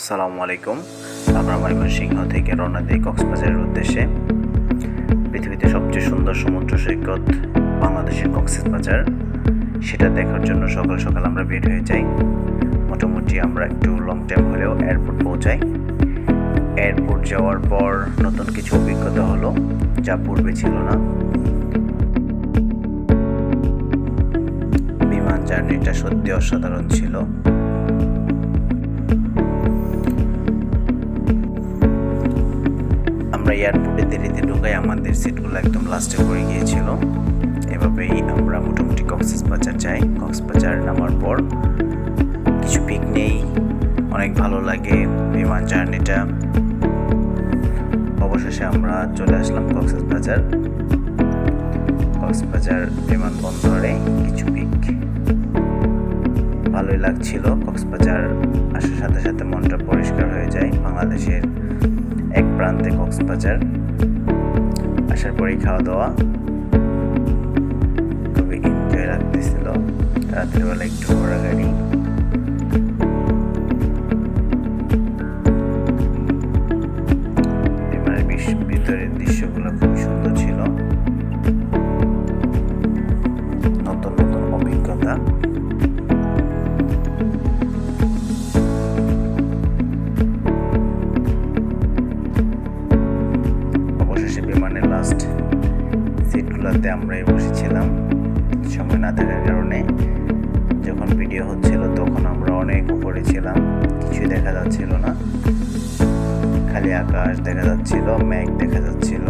আসসালামু আলাইকুম। আমরা ময়মনসিংহ থেকে রওনা দিই কক্সবাজারের উদ্দেশ্যে। পৃথিবীতে সবচেয়ে সুন্দর সমুদ্র সৈকত বাংলাদেশের কক্সবাজার, সেটা দেখার জন্য সকাল সকাল আমরা বের হয়ে যাই। মোটামুটি আমরা একটু লং টাইম হলেও এয়ারপোর্ট পৌঁছাই। এয়ারপোর্ট যাওয়ার পর নতুন কিছু অভিজ্ঞতা হলো, যা পূর্বে ছিল না। বিমান জার্নিটা সত্যি অসাধারণ ছিল। আমরা এয়ারপোর্টে দেরিতে ঢোকাই, আমাদের সিটগুলো একদম লাস্টে পড়ে গিয়েছিল। এভাবেই আমরা মোটামুটি কক্সবাজার যাই। কক্সবাজার নামার পর কিছু পিক নেই, অনেক ভালো লাগে বিমান জার্নিটা। অবশেষে আমরা চলে আসলাম কক্সবাজার বিমানবন্দরে। কিছু পিক ভালোই লাগছিল। কক্সবাজার আসার সাথে সাথে মনটা পরিষ্কার হয়ে যায়। বাংলাদেশের এক প্রান্তে কক্সবাজার, আসার পরেই খাওয়া দাওয়া, খুবই এনজয় লাগতেছিল। রাত্রিবেলা একটু ঘোরাঘুরি। বিমানের ভিতরের দৃশ্যগুলো খুব সুন্দর ছিল, নতুন নতুন অভিজ্ঞতা। বিমানের লাস্ট সিটগুলোতে আমরাই বসেছিলাম। সময় না থাকার কারণে যখন ভিডিও হচ্ছিল তখন আমরা অনেক উপরে ছিলাম, কিছুই দেখা যাচ্ছিল না, খালি আকাশ দেখা যাচ্ছিল, মেঘ দেখা যাচ্ছিল।